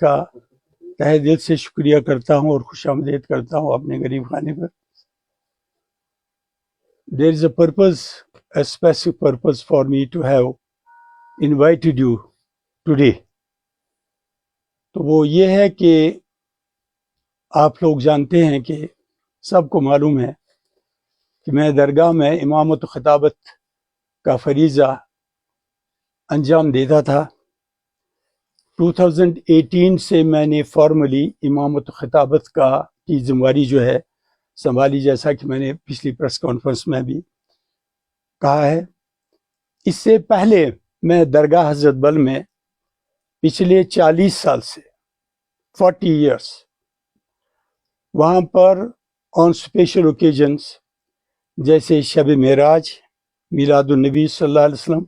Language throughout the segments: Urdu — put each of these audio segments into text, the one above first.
کا تہ دل سے شکریہ کرتا ہوں اور خوش آمدید کرتا ہوں اپنے غریب خانے پر. There is a purpose, a specific purpose for me to have invited you today. تو وہ یہ ہے کہ آپ لوگ جانتے ہیں کہ سب کو معلوم ہے کہ میں درگاہ میں امامت و خطابت کا فریضہ انجام دیتا تھا. 2018 سے میں نے فارملی امامت و خطابت کی ذمہ داری جو ہے سنبھالی، جیسا کہ میں نے پچھلی پریس کانفرنس میں بھی کہا ہے. اس سے پہلے میں درگاہ حضرت بل میں پچھلے 40 سال سے 40 ایئرس وہاں پر آن اسپیشل اوکیجنس جیسے شب معراج، میلاد النبی صلی اللہ علیہ وسلم،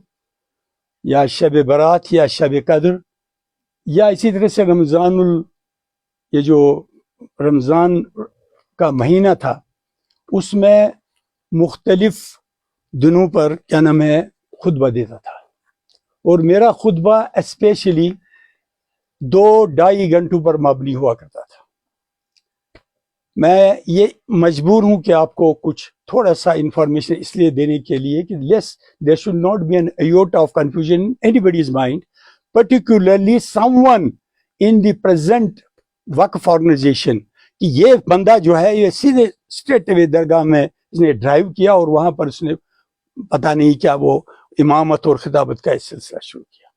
یا شب برات یا شب قدر، یا اسی طرح سے یہ جو رمضان کا مہینہ تھا اس میں مختلف دنوں پر کیا نام ہے خطبہ دیتا تھا. اور میرا خطبہ اسپیشلی 2-2.5 گھنٹوں پر مبنی ہوا کرتا تھا. میں یہ مجبور ہوں کہ آپ کو کچھ تھوڑا سا انفارمیشن اس لیے دینے کے لیے کہ there should not be an iota of confusion in anybody's mind, particularly someone in the present وقف آرگنائزیشن، کہ یہ بندہ جو ہے یہ سیدھے اسٹریٹ اوے درگاہ میں اس نے ڈرائیو کیا اور وہاں پر اس نے پتہ نہیں کیا وہ امامت اور خطابت کا سلسلہ شروع کیا.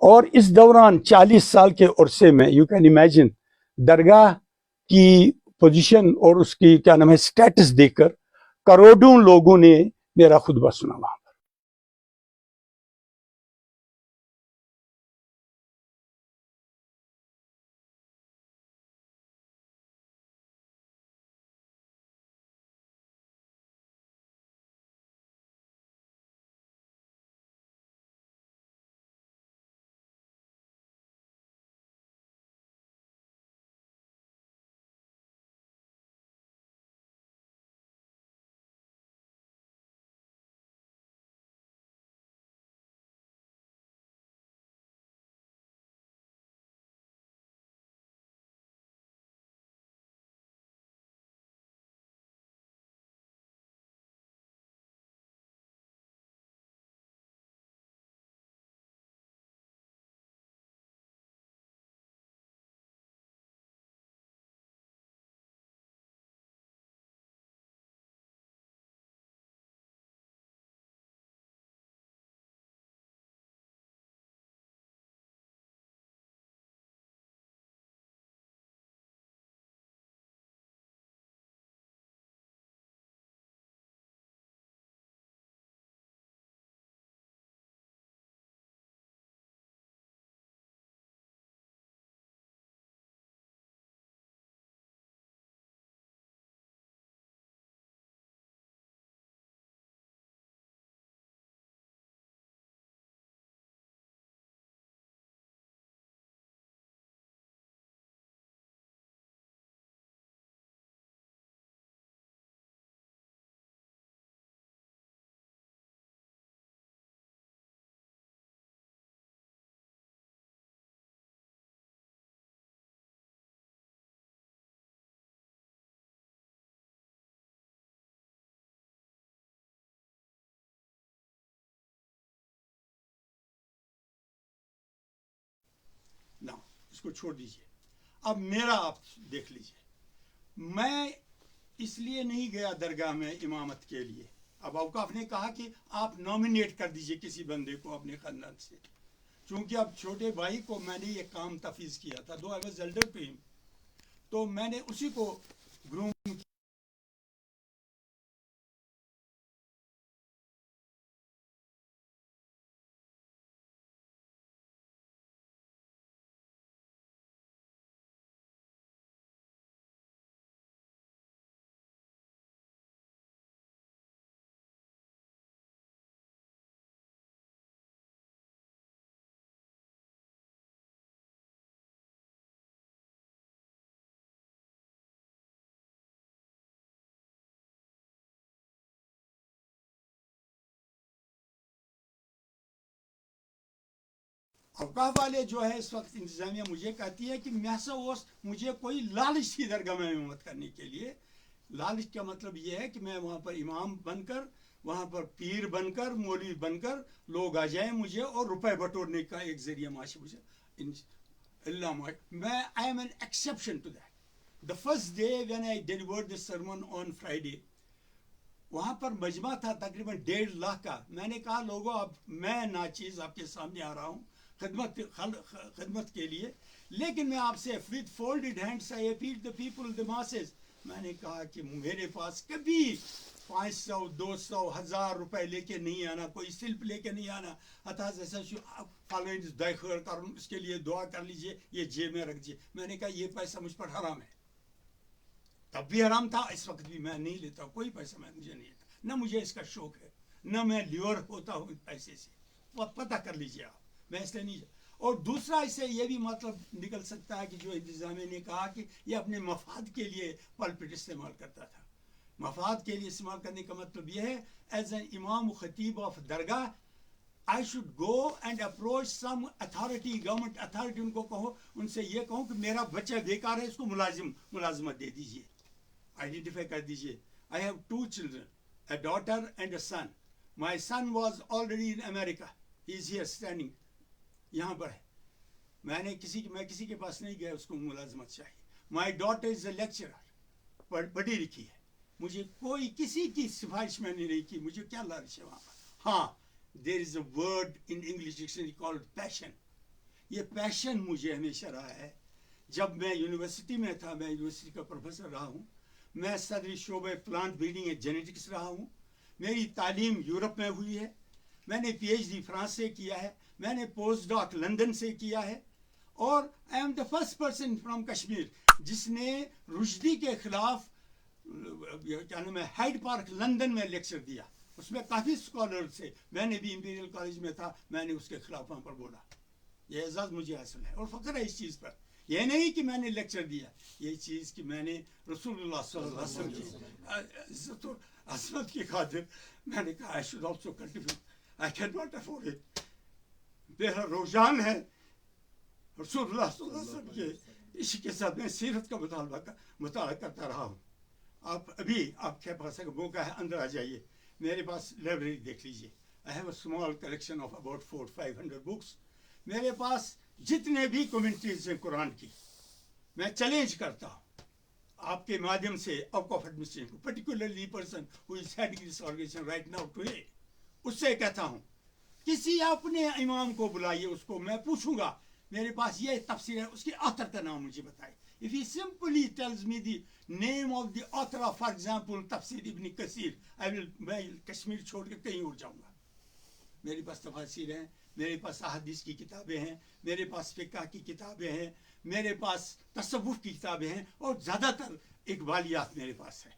اور اس دوران 40 سال کے عرصے میں یو کین امیجن درگاہ کی پوزیشن اور اس کی کیا نام ہے سٹیٹس دیکھ کر کروڑوں لوگوں نے میرا خطبہ سنا وہاں پر. نہ اس کو چھوڑ دیجئے. اب میرا آپ دیکھ لیجئے. میں اس لیے نہیں گیا درگاہ میں امامت کے لیے. اب اوقاف نے کہا کہ آپ نامینیٹ کر دیجئے کسی بندے کو اپنے خاندان سے، چونکہ اب چھوٹے بھائی کو میں نے یہ کام تفویض کیا تھا، دو I was elder to him، تو میں نے اسی کو گروم اوقاف والے جو ہے اس وقت انتظامیہ مجھے کہتی ہے کہ مجھے کوئی لالچ تھی درگاہ میں امامت کرنے کے لیے. لالچ کا مطلب یہ ہے کہ میں وہاں پر امام بن کر, وہاں پر پیر بن کر, مولوی بن کر لوگ آ جائیں مجھے اور روپے بٹورنے کا ایک ذریعہ معاشی مجھے اللہ میں I am an exception to that. The first day when I delivered the sermon on Friday, وہاں پر مجمع تھا تقریباً 1.5 لاکھ کا. میں نے کہا لوگوں اب میں ناچیز آپ کے سامنے آ رہا ہوں خدمت کے لیے, لیکن میں آپ سے with folded hands I appeal the people, the masses. میں نے کہا کہ میرے پاس کبھی 500 200 1000 روپے لے کے نہیں آنا, کوئی سلپ لے کے نہیں آنا. اس کے لیے دعا کر لیجئے, یہ جیب میں رکھ دیجیے. میں نے کہا یہ پیسہ مجھ پر حرام ہے, تب بھی حرام تھا, اس وقت بھی میں نہیں لیتا کوئی پیسہ, مجھے نہیں لیتا, نہ مجھے اس کا شوق ہے, نہ میں لیور ہوتا ہوں پیسے سے. پتہ کر لیجئے آپ, میں اس لیے نہیں. اور دوسرا اس سے یہ بھی مطلب نکل سکتا ہے کہ جو انتظامیہ نے کہا کہ یہ اپنے مفاد کے لیے پلپٹ استعمال کرتا تھا. مفاد کے لیے استعمال کرنے کا مطلب یہ ہے ایز این امام و خطیب of Dargah I should go and approach some authority, government authority, ان کو کہو, ان سے یہ کہوں کہ میرا بچہ بیکار ہے, اس کو ملازمت دے دیجئے, آئیڈینٹیفائی کر دیجئے. I have 2 children, a daughter and a son. My son was already in America. He is here standing. یہاں پر ہے. میں کسی کے پاس نہیں گیا, اس کو ملازمت چاہیے. My daughter is a lecturer. پڑھی لکھی ہے. مجھے کوئی کسی کی سفارش میں نے نہیں کی, مجھے کیا لالچ ہے وہاں پر. ہاں, there is a word in English dictionary called passion. یہ پیشن مجھے ہمیشہ رہا ہے. جب میں یونیورسٹی میں تھا, میں یونیورسٹی کا پروفیسر رہا ہوں, میں صدر شعبہ پلانٹ بریڈنگ اینڈ جینیٹکس رہا ہوں. میری تعلیم یورپ میں ہوئی ہے. میں نے PhD فرانس سے کیا ہے, میں نے پوسٹ ڈاک لندن سے کیا ہے, اور I am the first person from Kashmir جس نے رشدی کے خلاف کیا نام ہے ہائیڈ پارک لندن میں لیکچر دیا. اس میں کافی اسکالر تھے, میں نے بھی امپیریل کالج میں تھا, میں نے اس کے خلاف وہاں پر بولا. یہ اعزاز مجھے حاصل ہے اور فخر ہے اس چیز پر. یہ نہیں کہ میں نے لیکچر دیا, یہ چیز کہ میں نے رسول اللہ صلی اللہ علیہ وسلم کی عزت و عظمت کی خاطر میں نے کہا I should also cultivate. I cannot afford it. میرا رجحان ہے رسول اللہ صلی اللہ علیہ وسلم کے عشق کے ساتھ. میں سیرت کا مطالعہ کرتا رہا ہوں. آپ کے پاس اگر موقع ہے اندر آ جائیے, میرے پاس لائبریری دیکھ لیجیے. I have a small collection of about 400-500 books. میرے پاس جتنے بھی کمنٹریز ہیں قرآن کی, میں چیلنج کرتا ہوں آپ کے مادھیم سے آؤٹ آف ایڈمنسٹریشن کو, particularly person who is heading this organization right now today, اس سے کہتا ہوں کسی اپنے امام کو بلائیے, اس کو میں پوچھوں گا میرے پاس یہ تفسیر ہے, اس کے آتھر کا نام مجھے بتائے. If he simply tells me the name of the author of, for example, تفسیر ابن کثیر, میں کشمیر چھوڑ کے کہیں اور جاؤں گا. میرے پاس تفاسیر ہیں, میرے پاس احادیث کی کتابیں ہیں, میرے پاس فقہ کی کتابیں ہیں, میرے پاس تصوف کی کتابیں ہیں, اور زیادہ تر اقبالیات میرے پاس ہیں.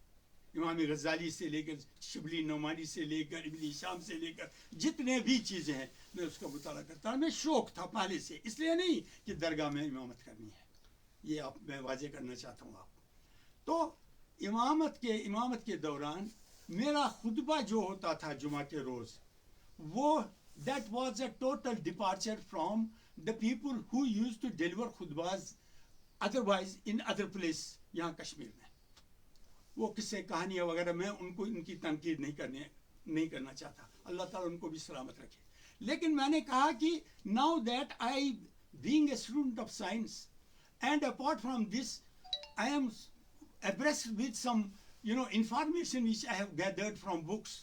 امام غزالی سے لے کر شبلی نعمانی سے لے کر ابن ہشام سے لے کر جتنے بھی چیزیں ہیں میں اس کا مطالعہ کرتا ہوں. میں شوق تھا پہلے سے, اس لیے نہیں کہ درگاہ میں امامت کرنی ہے, یہ میں واضح کرنا چاہتا ہوں آپ کو. تو امامت کے دوران میرا خطبہ جو ہوتا تھا جمعہ کے روز, وہ that was a total departure from the people who used to deliver khutbahs otherwise in other place یہاں کشمیر میں. وہ قصے کہانیاں وغیرہ میں ان کی تنقید نہیں کرنا چاہتا, اللہ تعالیٰ ان کو بھی سلامت رکھے. لیکن میں نے کہا کہ now that I being a student of science and apart from this I am abreast with some information which I have gathered from books.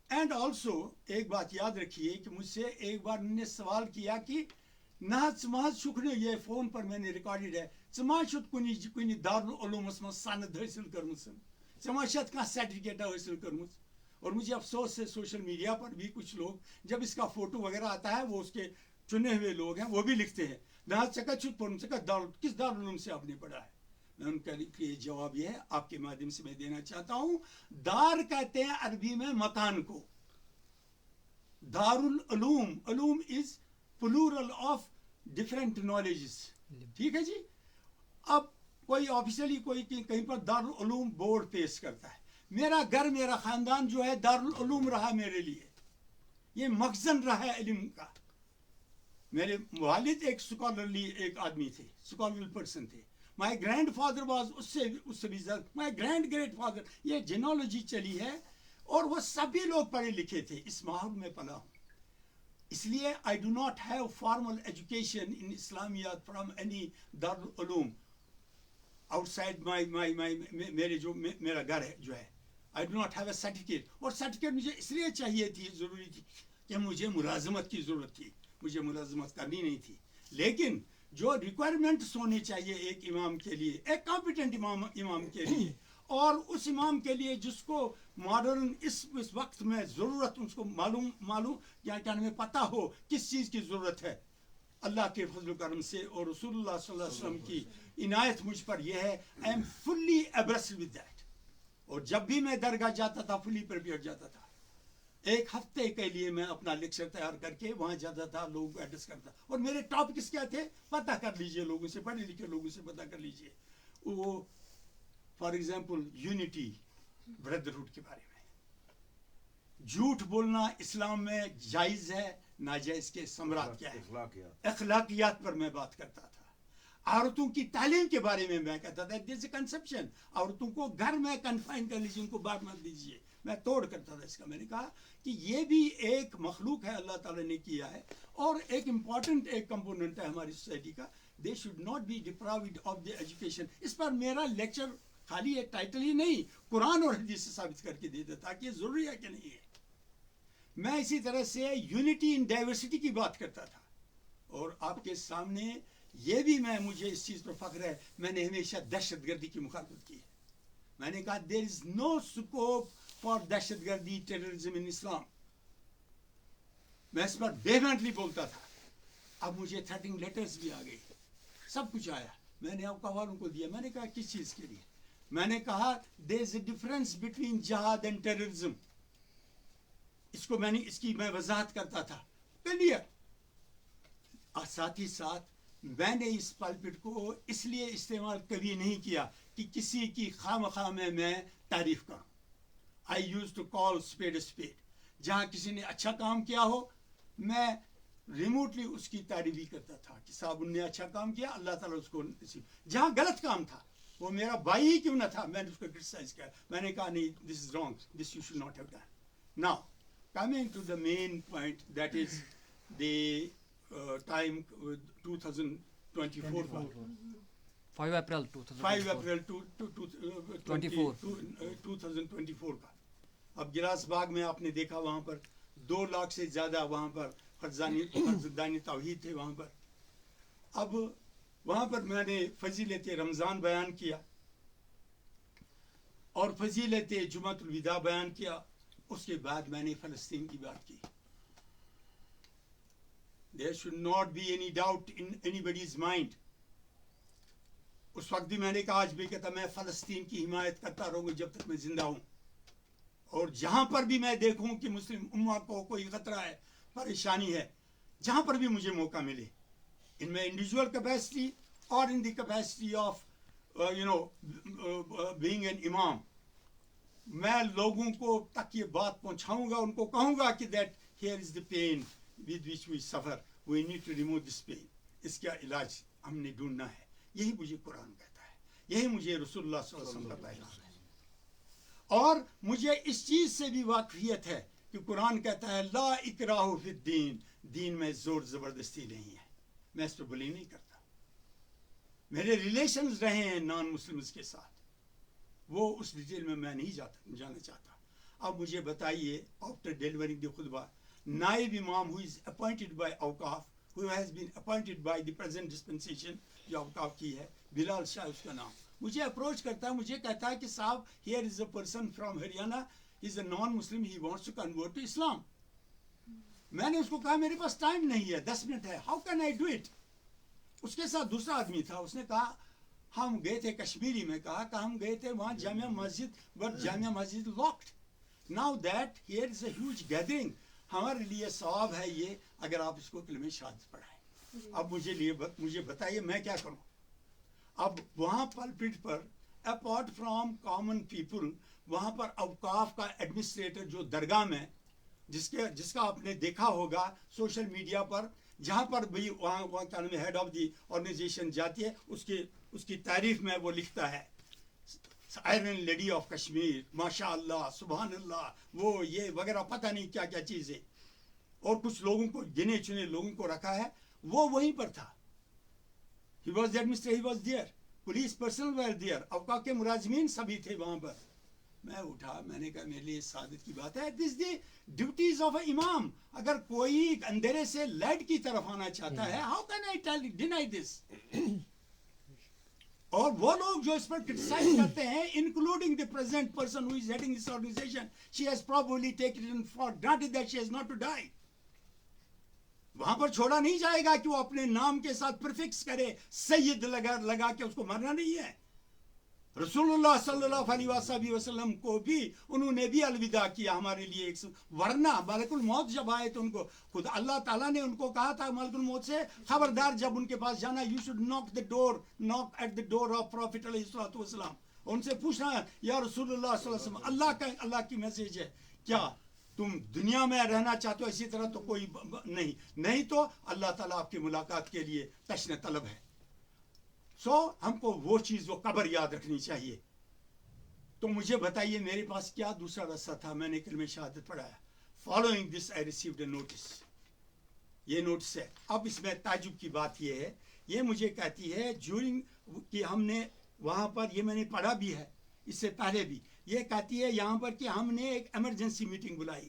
And also ایک بات یاد رکھیے کہ مجھ سے ایک بار انہوں نے سوال کیا کہ نہت شکریہ, یہ فون پر میں نے ریکارڈڈ ہے, کنی دارالعلومس من سند حاصل کرمس, شاید کھانا سرٹیفکیٹ حاصل کرمس. اور مجھے افسوس ہے سوشل میڈیا پر بھی کچھ لوگ جب اس کا فوٹو وغیرہ آتا ہے, وہ اس کے چنے ہوئے لوگ ہیں, وہ بھی لکھتے ہیں کس دارالعلوم سے آپ نے پڑھا ہے. میں ان کا جواب یہ ہے آپ کے مادھیم سے میں دینا چاہتا ہوں. دار کہتے ہیں عربی میں مکان کو, دارالعلوم, علوم از پلورل آف ڈفرینٹ نالجز. ٹھیک ہے جی. اب کوئی آفیشلی کوئی کہیں پر دارالعلوم بورڈ پیش کرتا ہے, میرا گھر میرا خاندان جو ہے دارالعلوم رہا میرے لیے, یہ مخزن رہا ہے علم کا. میرے والد ایک اسکالرلی ایک آدمی تھے, اسکالرلی پرسن تھے. مائی گرینڈ فادر واز اس سے بھی زیادہ, مائی گرینڈ گریٹ فادر, یہ جینالوجی چلی ہے, اور وہ سبھی لوگ پڑھے لکھے تھے. اس ماحول میں پلا ہوں, اس لیے I do not have formal education in Islamiyat from any Darul Uloom outside میرے جو میرا گھر ہے جو ہے. I do not have a certificate, اور سرٹیفکیٹ مجھے اس لیے چاہیے تھی, ضروری تھی کہ مجھے ملازمت کی ضرورت تھی, مجھے ملازمت کرنی نہیں تھی. لیکن جو ریکوائرمنٹس ہونے چاہیے ایک امام کے لیے, ایک کمپیٹنٹ امام کے لیے, اور اس امام کے لیے جس کو ماڈرن اس وقت میں ضرورت, اس کو معلوم یا کہ ہمیں پتہ ہو کس چیز کی ضرورت ہے, اللہ کے فضل و کرم سے اور رسول اللہ صلی اللہ علیہ وسلم کی عنایت مجھ پر یہ ہے, I am fully embraced with that. اور جب بھی میں درگاہ جاتا تھا فلی پریپیئرڈ جاتا تھا. ایک ہفتے کے لیے میں اپنا لیکچر تیار کر کے وہاں جاتا تھا, لوگوں کو ایڈریس کرتا, اور میرے ٹاپکس کیا تھے پتہ کر لیجئے, لوگوں سے, پڑھے لکھے لوگوں سے پتہ کر لیجئے. وہ فار ایگزامپل یونٹی بردرہڈ کے بارے میں, جھوٹ بولنا اسلام میں جائز ہے ناجائز کے ثمرات کیا ہے, اخلاقیات پر میں بات کرتا تھا. عورتوں کی تعلیم کے بارے میں کہتا تھا دیر از اے کنسپشن, عورتوں کو گھر میں کنفائن کر لیجیے, ان کو باہر مت دیجیے. میں توڑ کرتا تھا اس کا. میں نے کہا کہ یہ بھی ایک مخلوق ہے اللہ تعالیٰ نے کیا ہے, اور ایک امپورٹنٹ ایک کمپوننٹ ہے ہماری سوسائٹی کا. They should not be deprived of the education. اس پر میرا لیکچر خالی ایک ٹائٹل ہی نہیں, قرآن اور حدیث سے ثابت کر کے دے دیتا کہ یہ ضروری ہے کہ نہیں ہے. میں اسی طرح سے یونٹی ان ڈائیورسٹی کی بات کرتا تھا, اور آپ کے سامنے یہ بھی مجھے اس چیز پر فخر ہے, میں نے ہمیشہ دہشت گردی کی مخالفت کی ہے. میں نے کہا دیر از نو اسکوپ فار دہشت گردی, ٹیررزم ان اسلام. میں اس پر ویہمنٹلی بولتا تھا. اب مجھے تھریٹنگ لیٹرز بھی آ گئی, سب کچھ آیا, میں نے آپ والوں کو دیا. میں نے کہا کس چیز کے لیے؟ میں نے کہا دیر از اے ڈفرنس بٹوین جہاد اینڈ ٹیررزم. اس کی میں وضاحت کرتا تھا کلیئر. ساتھ ہی ساتھ میں نے اس پلپٹ کو اس لیے استعمال کبھی نہیں کیا کہ کسی کی خواہ میں تعریف کروں. I used to call spade a spade. جہاں کسی نے اچھا کام کیا ہو میں ریموٹلی اس کی تعریف بھی کرتا تھا کہ صاحب ان نے اچھا کام کیا, اللہ تعالیٰ اس کو. جہاں غلط کام تھا, وہ میرا بھائی ہی کیوں نہ تھا, میں نے اس کو کرٹیسائز کیا. میں نے کہا نہیں, this is wrong, this you should not have done. Now coming to the main point, that is the time 2024 کا, 5 اپریل 2024 کا. اب گلاس باغ میں آپ نے دیکھا وہاں پر 2 لاکھ سے زیادہ وہاں پر فرزندانی توحید تھے وہاں پر. اب وہاں پر میں نے فضیلت رمضان بیان کیا اور فضیلت جمعۃ الوداع بیان کیا. اس کے بعد میں نے فلسطین کی بات کی. There should not be any doubt in anybody's mind. اس وقت بھی میں نے کہا, آج بھی کہتا, میں فلسطین کی حمایت کرتا رہوں گا جب تک میں زندہ ہوں, اور جہاں پر بھی میں دیکھوں کہ مسلم امہ کو کوئی خطرہ ہے, پریشانی ہے, جہاں پر بھی مجھے موقع ملے, ان میں انڈیویجول کیپیسٹی اور in the capacity of being an imam, میں لوگوں کو تک یہ بات پہنچاؤں گا, ان کو کہوں گا کہ that here is the pen with which we suffer, we need to remove this pain. اس کا علاج ہم نے ڈھونڈنا ہے. یہی مجھے قرآن کہتا ہے, یہی مجھے رسول اللہ صلی اللہ علیہ وسلم کا پیغام ہے. اور مجھے اس چیز سے بھی واقفیت ہے کہ قرآن کہتا ہے لا اکراہ فی الدین, دین میں زور زبردستی نہیں ہے. میں اس پہ بلی نہیں کرتا. میرے ریلیشنز رہے ہیں نان مسلمز کے ساتھ, وہ اس ڈیٹیل میں نہیں جانا چاہتا. اب مجھے بتائیے, آفٹر ڈیلیورنگ دی خطبہ, نائب امام who is appointed by اوقاف, who has been appointed by the present dispensation, جو اوقاف کی ہے, بلال شاہ اس کا نام, مجھے اپروچ کرتا ہے, مجھے کہتا ہے کہ صاحب here is a person from Haryana, he is a non-Muslim, he wants to convert to Islam. میں نے اس کو کہا میرے پاس ٹائم نہیں ہے, 10 منٹ ہے, how can I do it. اس کے ساتھ دوسرا آدمی تھا, اس نے کہا ہم گئے تھے کشمیری میں, کہا کہ ہم گئے تھے وہاں جامعہ مسجد, but Jamia Masjid locked. Now that here is a huge gathering, ہمارے لیے ثواب ہے یہ اگر آپ اس کو کلمہ شہادت پڑھائیں. اب مجھے بتائیے میں کیا کروں. اب وہاں پلپٹ پر اپارٹ فرام کامن پیپل, وہاں پر اوقاف کا ایڈمنسٹریٹر جو درگاہ میں, جس کا آپ نے دیکھا ہوگا سوشل میڈیا پر, جہاں پر بھی وہاں کیا نام ہے ہیڈ آف دی آرگنائزیشن جاتی ہے, اس کی تعریف میں وہ لکھتا ہے آئرن لیڈی آف کشمیر, ماشاء اللہ, سبحان اللہ, وہ یہ وغیرہ پتہ نہیں کیا کیا چیزیں, اور کچھ لوگوں کو گنے چنے لوگوں کو رکھا ہے, وہ وہیں پر تھا. He was the administrator, he was there. Police personnel were there. اوقاف کے ملازمین سبھی تھے وہاں پر. میں اٹھا, میں نے کہا میرے لیے سعادت کی بات ہے. This is the duties of an imam. اگر کوئی اندھیرے سے لائٹ کی طرف آنا چاہتا ہے, how can I deny this? اور وہ لوگ جو اس پر کرٹیسائز کرتے ہیں, including the present person who is heading this organization, she has probably taken it for granted that she has not to die. وہاں پر چھوڑا نہیں جائے گا کہ وہ اپنے نام کے ساتھ پرفکس کرے, سید لگا کے اس کو مرنا نہیں ہے. رسول اللہ صلی اللہ علیہ وسلم کو بھی انہوں نے بھی الوداع کیا ہمارے لیے ایک, ورنہ ملک الموت جب آئے تو ان کو خود اللہ تعالیٰ نے ان کو کہا تھا ملک الموت سے, خبردار جب ان کے پاس جانا, you should knock at the door of Prophet علیہ الصلوۃ والسلام, ان سے پوچھنا یا رسول اللہ صلی اللہ علیہ وسلم, اللہ کی میسج ہے, کیا تم دنیا میں رہنا چاہتے ہو اسی طرح؟ تو کوئی نہیں تو اللہ تعالیٰ آپ کی ملاقات کے لیے تشن طلب ہے. ہم کو وہ چیز, وہ قبر یاد رکھنی چاہیے. تو مجھے بتائیے میرے پاس کیا دوسرا راستہ تھا؟ میں نے کلمہ شہادت پڑھایا. Following this I received a notice. یہ نوٹس ہے. اب اس میں تعجب کی بات یہ ہے, یہ مجھے کہتی ہے جورنگ کہ ہم نے وہاں پر, یہ میں نے پڑھا بھی ہے اس سے پہلے بھی, یہ کہتی ہے یہاں پر کہ ہم نے ایک ایمرجنسی میٹنگ بلائی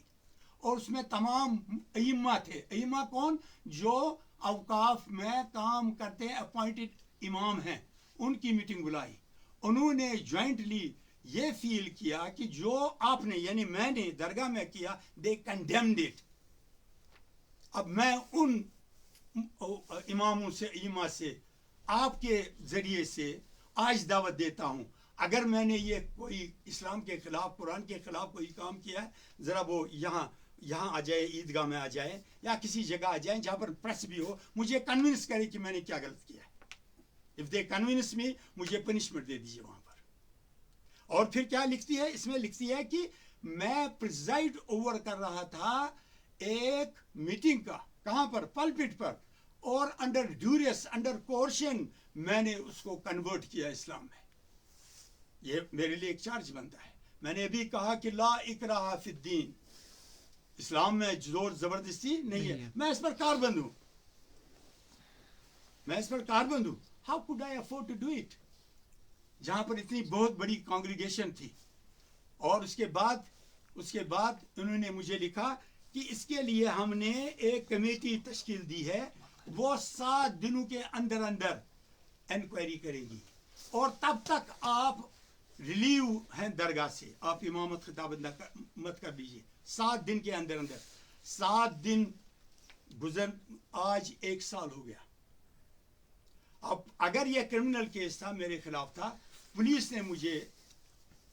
اور اس میں تمام ائمہ تھے. ائمہ کون؟ جو اوقاف میں کام کرتے ہیں, اپوائنٹڈ امام ہیں, ان کی میٹنگ بلائی. انہوں نے جوائنٹلی یہ فیل کیا کہ جو آپ نے, یعنی میں نے درگاہ میں کیا, دے کنڈیمڈ اٹ. اب میں ان اماموں سے, ائمہ سے, آپ کے ذریعے سے آج دعوت دیتا ہوں, اگر میں نے یہ کوئی اسلام کے خلاف, قرآن کے خلاف کوئی کام کیا ہے, ذرا وہ یہاں آ جائے, عیدگاہ میں آ جائے یا کسی جگہ آ جائیں جہاں پر پریس بھی ہو, مجھے کنونس کرے کہ میں نے کیا غلط کیا ہے. اف دے کنونس می, مجھے پنشمنٹ دے دیجیے وہاں پر. اور پھر کیا لکھتی ہے اس میں؟ لکھتی ہے کہ میں پریزائڈ اوور کر رہا تھا ایک میٹنگ کا, کہاں پر؟ پلپٹ پر, اور انڈر ڈیوریس, انڈر کورشن میں نے اس کو کنورٹ کیا اسلام میں. یہ میرے لیے ایک چارج بنتا ہے. میں نے ابھی کہا کہ لا اکراہ فی الدین, اسلام میں زور زبردستی نہیں ہے. میں اس پر کاربند ہوں, how could I afford to do it, جہاں پر اتنی بہت بڑی کانگریگیشن تھی. اور اس کے بعد انہوں نے مجھے لکھا کہ اس کے لیے ہم نے ایک کمیٹی تشکیل دی ہے, وہ 7 دنوں کے اندر انکوائری کرے گی, اور تب تک آپ ریلیو ہیں درگاہ سے, آپ امامت خطابت مت کر لیجیے. 7 دن کے اندر 7 دن گزر, آج 1 سال ہو گیا. اب اگر یہ کرمنل کیس تھا, میرے خلاف تھا, پولیس نے مجھے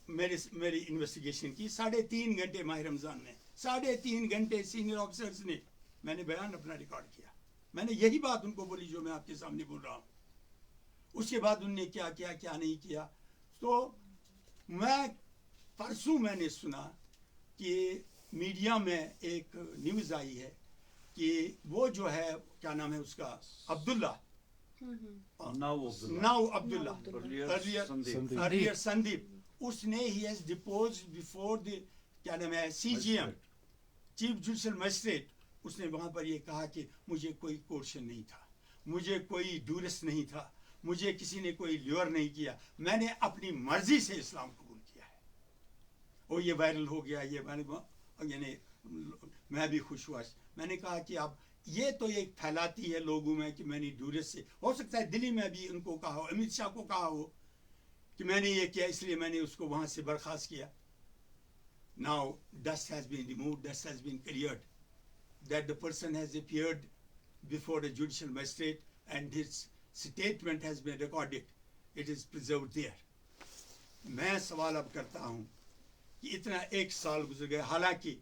میری انویسٹیگیشن کی 3.5 گھنٹے ماہ رمضان میں, 3.5 گھنٹے سینئر آفیسرز نے, میں نے بیان اپنا ریکارڈ کیا. میں نے یہی بات ان کو بولی جو میں آپ کے سامنے بول رہا ہوں. اس کے بعد انہوں نے کیا کیا کیا نہیں کیا. تو پرسوں میں نے سنا کہ میڈیا میں ایک نیوز آئی ہے کہ وہ جو ہے, کیا نام ہے اس کا, عبداللہ, ناؤ عبداللہ, ارلیئر سندیپ, اس نے ہی ہیز ڈپوزڈ بیفور دی, کیا نام ہے, C J M, chief judicial magistrate. اس نے وہاں پر یہ کہا کہ مجھے کوئی کورشن نہیں تھا, مجھے کوئی ڈورس نہیں تھا, مجھے کسی نے کوئی لیور نہیں کیا, میں نے اپنی مرضی سے اسلام قبول کیا ہے. اور یہ وائرل ہو گیا, یعنی میں بھی خوش ہوا. میں نے کہا کہ اب یہ تو ایک پھیلاتی ہے لوگوں میں کہ میں نے ڈورس سے, ہو سکتا ہے دلی میں بھی ان کو کہا ہو, امت شاہ کو کہا ہو کہ میں نے یہ کیا, اس لیے میں نے اس کو وہاں سے برخاست کیا. Now dust has been removed, dust has been cleared, that the person has appeared before a judicial magistrate and his statement has been recorded, it is preserved there. میں سوال اب کرتا ہوں کہ اتنا 1 سال گزر گئے, حالانکہ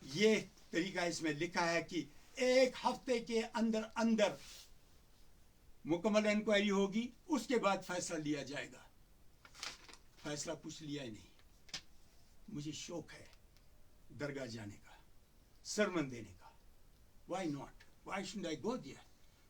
یہ طریقہ اس میں لکھا ہے کہ 1 ہفتے کے اندر مکمل انکوائری ہوگی, اس کے بعد فیصلہ لیا جائے گا. فیصلہ کچھ لیا ہی نہیں. مجھے شوق ہے درگاہ جانے کا, سرمن دینے کا. Why not, why shouldn't I go there?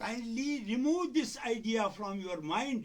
kindly remove this idea from your mind.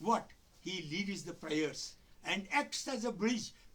what? He leads the prayers and acts as a bridge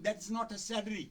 That's not a salary.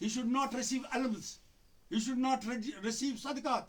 He should not receive alms. He should not receive sadaqat.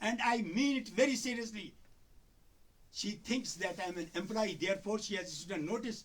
And I mean it very seriously. She thinks that I am an employee, therefore she has issued a notice.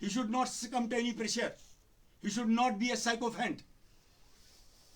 He should not succumb to any pressure. He should not be a sycophant.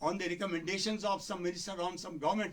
on the recommendations of some minister on some government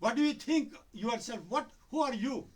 What do you think yourself? Who are you?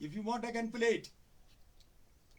If you want I can play it.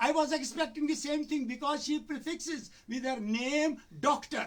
I was expecting the same thing because she prefixes with her name doctor.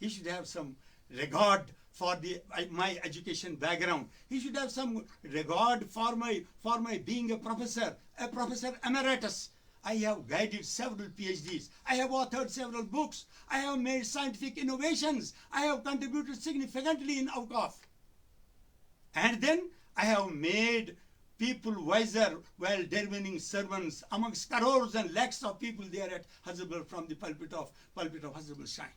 He should have some regard for my education background. He should have some regard for my being a professor emeritus. I have guided several PhDs. I have authored several books. I have made scientific innovations. I have contributed significantly in Awqaf. And then I have made people wiser while delivering sermons amongst crores and lakhs of people there at Hazabal from the pulpit of Hazabal Shrine.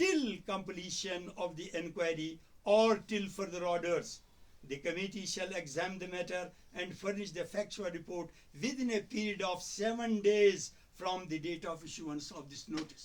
till completion of the inquiry or till further orders. The committee shall examine the matter and furnish the factual report within a period of 7 days from the date of issuance of this notice.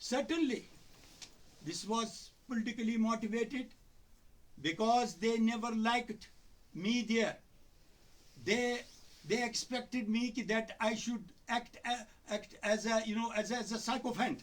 Certainly, this was politically motivated because they never liked me there. They expected me that I should act as a sycophant,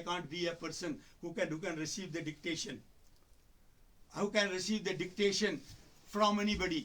can't be a person who can receive the dictation. How can receive the dictation from anybody?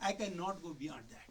I cannot go beyond that.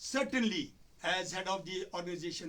certainly as head of the organization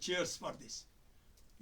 cheers for this.